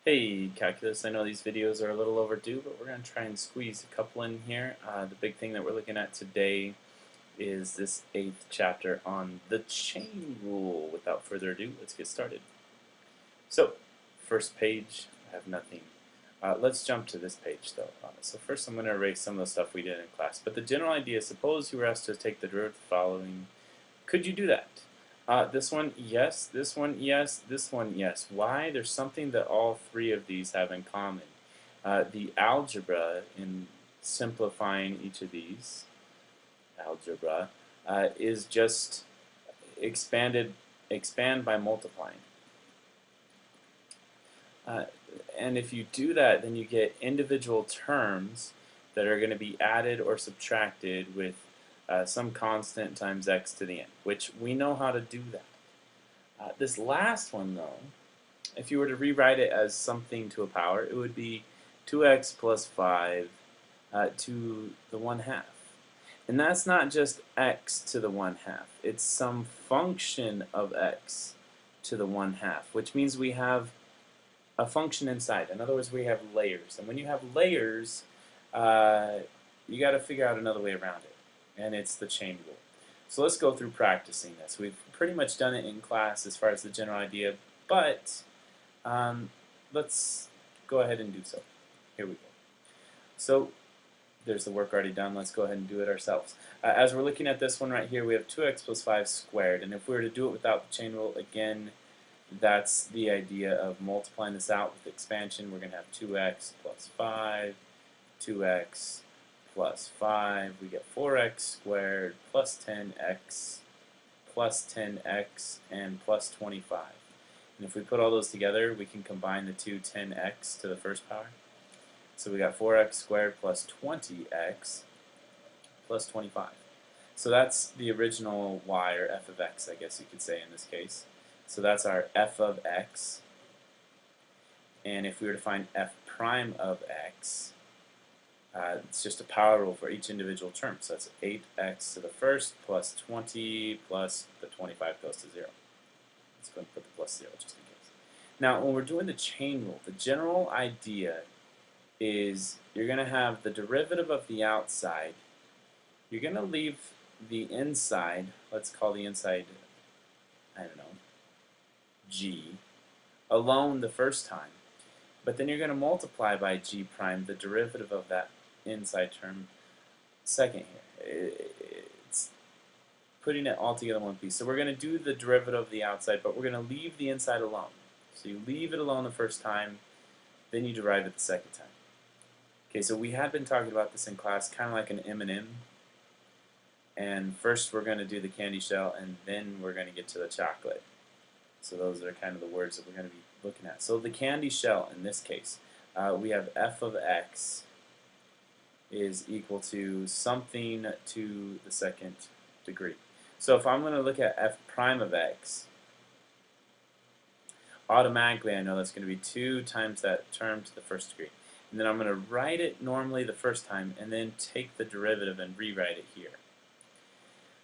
Hey Calculus, I know these videos are a little overdue, but we're going to try and squeeze a couple in here. The big thing that we're looking at today is this 8th chapter on the chain rule. Without further ado, let's get started. So, first page, I have nothing. Let's jump to this page though. So first I'm going to erase some of the stuff we did in class. But the general idea, suppose you were asked to take the derivative of the following. Could you do that? This one, yes. This one, yes. This one, yes. Why? There's something that all three of these have in common. The algebra, in simplifying each of these, algebra, is just expand by multiplying. And if you do that, then you get individual terms that are going to be added or subtracted with some constant times x to the n, which we know how to do that. This last one, though, if you were to rewrite it as something to a power, it would be 2x plus 5 to the 1/2. And that's not just x to the 1/2. It's some function of x to the 1/2, which means we have a function inside. In other words, we have layers. And when you have layers, you got to figure out another way around it. And it's the chain rule. So let's go through practicing this. We've pretty much done it in class as far as the general idea, but let's go ahead and do so. Here we go. So there's the work already done. Let's go ahead and do it ourselves. As we're looking at this one right here, we have 2x plus 5 squared. And if we were to do it without the chain rule, again, that's the idea of multiplying this out with expansion. We're going to have 2x plus 5, 2x plus 5. We get 4x squared plus 10x plus 10x and plus 25. And if we put all those together, we can combine the two 10x to the first power. So we got 4x squared plus 20x plus 25. So that's the original y, or f of x, I guess you could say in this case. So that's our f of x. And if we were to find f prime of x, it's just a power rule for each individual term. So that's 8x to the first plus 20 plus the 25 goes to 0. Let's go and put the plus 0 just in case. Now, when we're doing the chain rule, the general idea is you're going to have the derivative of the outside. You're going to leave the inside, let's call the inside, I don't know, g, alone the first time. But then you're going to multiply by g prime, the derivative of that inside term, second here. It's putting it all together in one piece. So we're going to do the derivative of the outside, but we're going to leave the inside alone. So you leave it alone the first time, then you derive it the second time. Okay, so we had been talking about this in class, kind of like an M&M. And first we're going to do the candy shell, and then we're going to get to the chocolate. So those are kind of the words that we're going to be looking at. So the candy shell, in this case, we have f of x is equal to something to the second degree. So if I'm going to look at f prime of x, automatically I know that's going to be 2 times that term to the first degree. And then I'm going to write it normally the first time and then take the derivative and rewrite it here.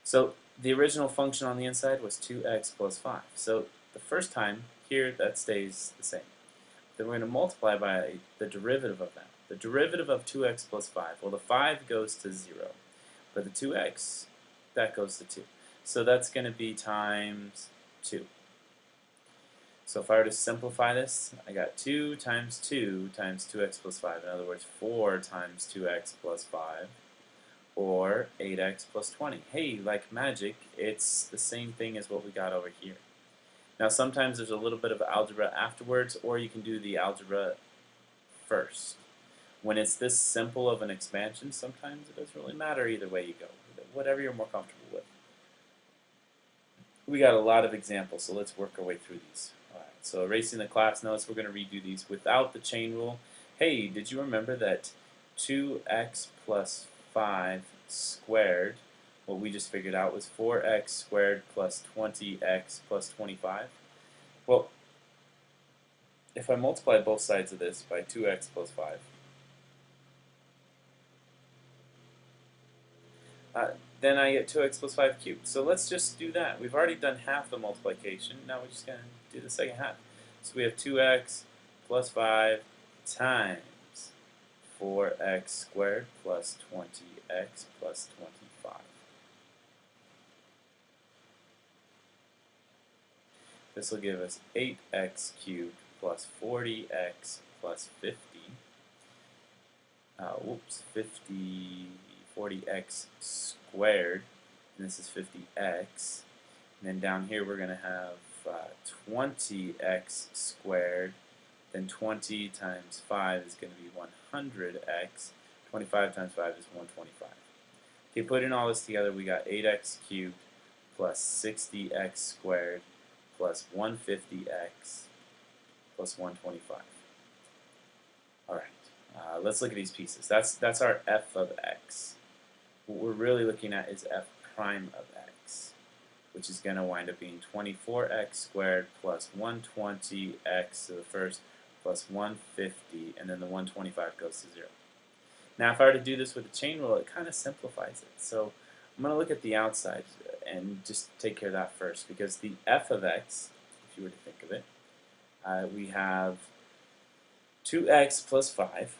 So the original function on the inside was 2x plus 5. So the first time here, that stays the same. Then we're going to multiply by the derivative of that. The derivative of 2x plus 5. Well, the 5 goes to 0. But the 2x, that goes to 2. So that's going to be times 2. So if I were to simplify this, I got 2 times 2x plus 5. In other words, 4 times 2x plus 5. Or 8x plus 20. Hey, like magic, it's the same thing as what we got over here. Now sometimes there's a little bit of algebra afterwards, or you can do the algebra first. When it's this simple of an expansion, sometimes it doesn't really matter either way you go. Whatever you're more comfortable with. We got a lot of examples, so let's work our way through these. Alright, so erasing the class notes, we're going to redo these without the chain rule. Hey, did you remember that 2x plus 5 squared, what we just figured out, was 4x squared plus 20x plus 25? Well, if I multiply both sides of this by 2x plus 5, then I get 2x plus 5 cubed. So let's just do that. We've already done half the multiplication. Now we're just going to do the second half. So we have 2x plus 5 times 4x squared plus 20x plus 25. This will give us 8x cubed plus 40x plus 50. 40x squared, and this is 50x. And then down here we're going to have 20x squared, then 20 times 5 is going to be 100x, 25 times 5 is 125. Okay, putting all this together, we got 8x cubed plus 60x squared plus 150x plus 125. Alright, let's look at these pieces. That's our f of x. What we're really looking at is f prime of x, which is going to wind up being 24x squared plus 120x to the first plus 150, and then the 125 goes to 0. Now, if I were to do this with a chain rule, it kind of simplifies it. So I'm going to look at the outside and just take care of that first, because the f of x, if you were to think of it, we have 2x plus 5.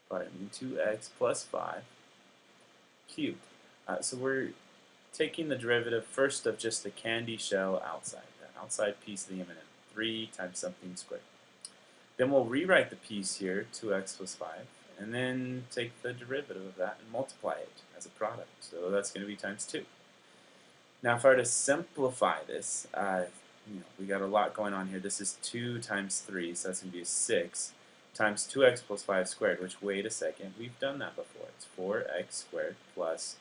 Pardon me, 2x plus 5 cubed. So we're taking the derivative first of just the candy shell outside, the outside piece of the M&M, 3 times something squared. Then we'll rewrite the piece here, 2x plus 5, and then take the derivative of that and multiply it as a product. So that's going to be times 2. Now if I were to simplify this, we got a lot going on here. This is 2 times 3, so that's going to be a 6, times 2x plus 5 squared, which, wait a second, we've done that before. It's 4x squared plus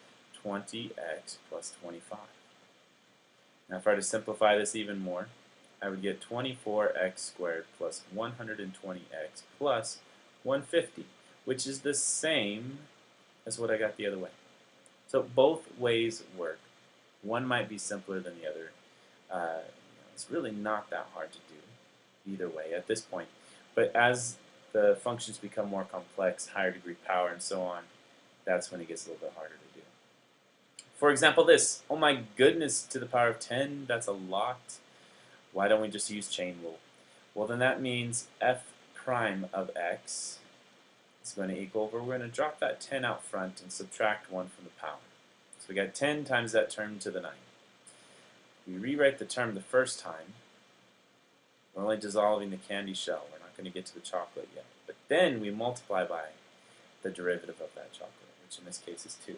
20x plus 25. Now if I were to simplify this even more, I would get 24x squared plus 120x plus 150, which is the same as what I got the other way. So both ways work. One might be simpler than the other. It's really not that hard to do either way at this point. But as the functions become more complex, higher degree power, and so on, that's when it gets a little bit harder to do. For example, this. Oh my goodness, to the power of 10, that's a lot. Why don't we just use chain rule? Well, then that means f prime of x is going to equal, we're going to drop that 10 out front and subtract 1 from the power. So we got 10 times that term to the 9. We rewrite the term the first time. We're only dissolving the candy shell. We're not going to get to the chocolate yet. But then we multiply by the derivative of that chocolate, which in this case is 2.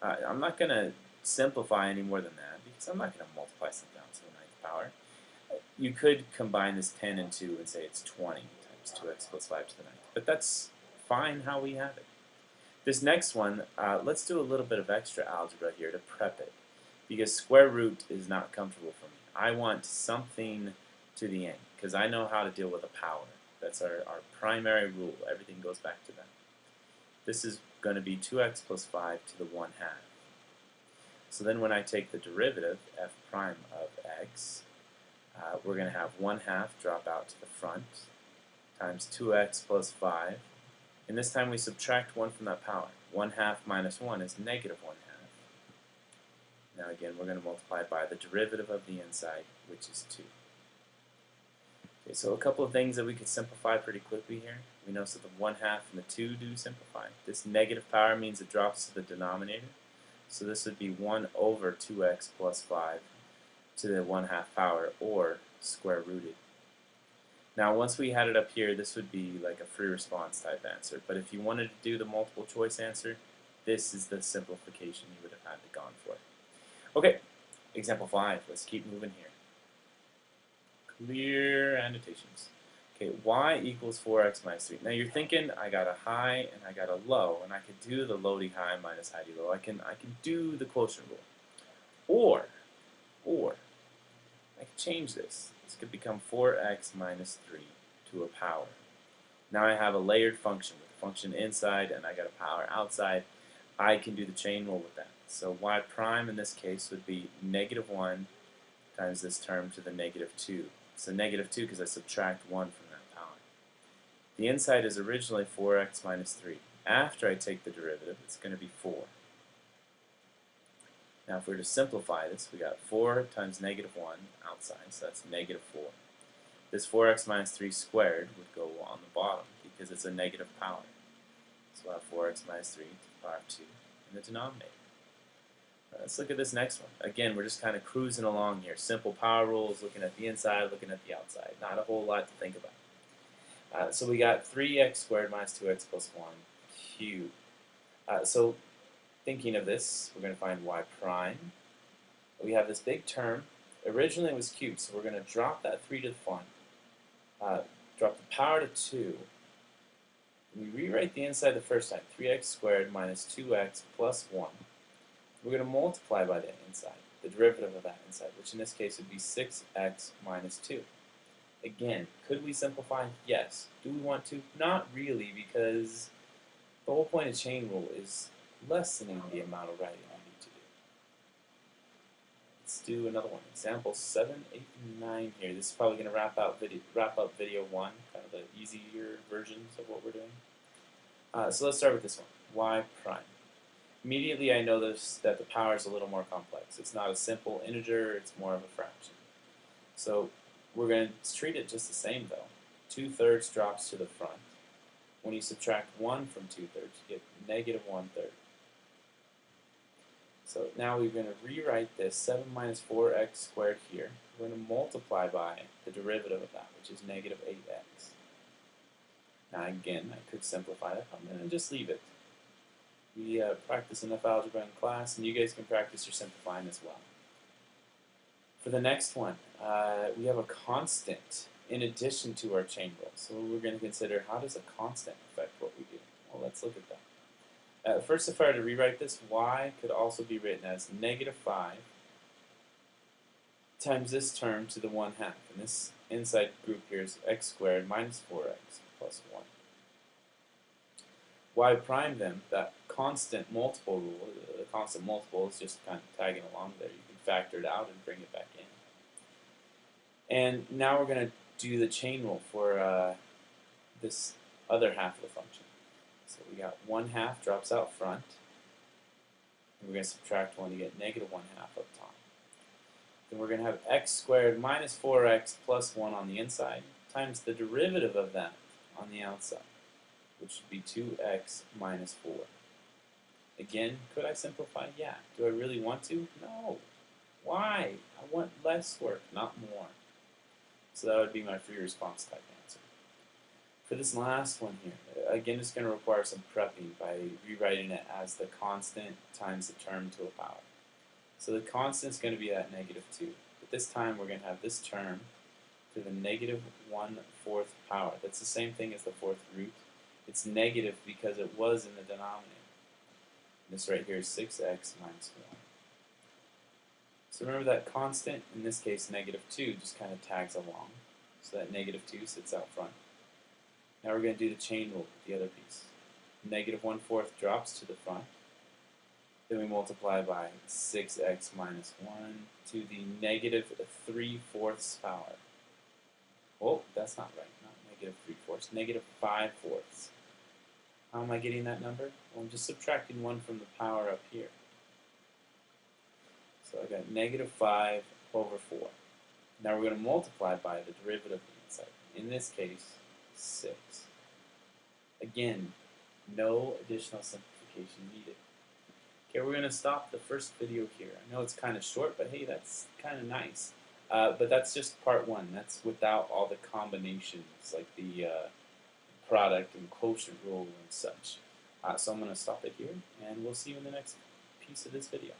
I'm not going to simplify any more than that, because I'm not going to multiply something out to the 9th power. You could combine this 10 and 2 and say it's 20 times 2x plus 5 to the 9th. But that's fine how we have it. This next one, let's do a little bit of extra algebra here to prep it, because square root is not comfortable for me. I want something to the end, because I know how to deal with a power. That's our primary rule. Everything goes back to that. This is going to be 2x plus 5 to the 1/2. So then when I take the derivative, f prime of x, we're going to have 1/2 drop out to the front, times 2x plus 5. And this time we subtract 1 from that power. 1/2 minus 1 is negative 1/2. Now again, we're going to multiply by the derivative of the inside, which is 2. Okay, so a couple of things that we could simplify pretty quickly here. We know so the 1/2 and the 2 do simplify. This negative power means it drops to the denominator. So this would be 1 over 2x plus 5 to the 1/2 power, or square rooted. Now once we had it up here, this would be like a free response type answer. But if you wanted to do the multiple choice answer, this is the simplification you would have had to gone for. Okay, example 5. Let's keep moving here. Clear annotations. Okay, y equals 4x minus 3. Now you're thinking, I got a high and I got a low, and I could do the low d high minus high d low. I can do the quotient rule. Or I could change this. This could become 4x minus 3 to a power. Now I have a layered function with a function inside and I got a power outside. I can do the chain rule with that. So y prime in this case would be negative 1 times this term to the negative 2. So negative 2 because I subtract 1 from that power. The inside is originally 4x minus 3. After I take the derivative, it's going to be 4. Now if we were to simplify this, we got 4 times negative 1 outside, so that's negative 4. This 4x minus 3 squared would go on the bottom because it's a negative power. So we'll have 4x minus 3 to the power of 2 in the denominator. Let's look at this next one. Again, we're just kind of cruising along here. Simple power rules, looking at the inside, looking at the outside. Not a whole lot to think about. So we got 3x squared minus 2x plus 1 cubed. So thinking of this, we're going to find y prime. We have this big term. Originally it was cubed, so we're going to drop that 3 to the front. Drop the power to 2. We rewrite the inside the first time. 3x squared minus 2x plus 1. We're going to multiply by the inside, the derivative of that inside, which in this case would be 6x minus 2. Again, could we simplify? Yes. Do we want to? Not really, because the whole point of chain rule is lessening the amount of writing we need to do. Let's do another one. Example 7, 8, and 9 here. This is probably going to wrap up video 1, kind of the easier versions of what we're doing. So let's start with this one, y prime. Immediately I notice that the power is a little more complex. It's not a simple integer, it's more of a fraction. So we're going to treat it just the same though. 2/3 drops to the front. When you subtract 1 from 2/3, you get negative 1/3. So now we're going to rewrite this 7 minus 4x squared here. We're going to multiply by the derivative of that, which is negative 8x. Now again, I could simplify that. I'm going to just leave it. We practice enough algebra in class, and you guys can practice your simplifying as well. For the next one, we have a constant in addition to our chain rule. So we're going to consider, how does a constant affect what we do? Well, let's look at that. First, if I were to rewrite this, y could also be written as negative 5 times this term to the 1/2. And this inside group here is x squared minus 4x plus 1. Y prime then, that constant multiple rule, the constant multiple is just kind of tagging along there. You can factor it out and bring it back in. And now we're going to do the chain rule for this other half of the function. So we got 1/2 drops out front, and we're going to subtract 1 to get negative 1/2 up top. Then we're going to have x squared minus 4x plus 1 on the inside times the derivative of that on the outside, which would be 2x minus 4. Again, could I simplify? Yeah. Do I really want to? No. Why? I want less work, not more. So that would be my free response type answer. For this last one here, again, it's going to require some prepping by rewriting it as the constant times the term to a power. So the constant is going to be that negative 2. But this time we're going to have this term to the negative 1/4 power. That's the same thing as the 4th root. It's negative because it was in the denominator. This right here is 6x minus 1. So remember that constant, in this case negative 2, just kind of tags along. So that negative 2 sits out front. Now we're going to do the chain rule with the other piece. Negative 1/4 drops to the front. Then we multiply by 6x minus 1 to the negative 3/4 power. Oh, that's not right. Not negative 3/4, negative 5/4. How am I getting that number? Well, I'm just subtracting 1 from the power up here. So I got negative 5/4. Now we're going to multiply by the derivative of the inside. In this case, 6. Again, no additional simplification needed. Okay, we're going to stop the first video here. I know it's kind of short, but hey, that's kind of nice. But that's just part 1. That's without all the combinations, like the product and quotient rule and such. So I'm going to stop it here, and we'll see you in the next piece of this video.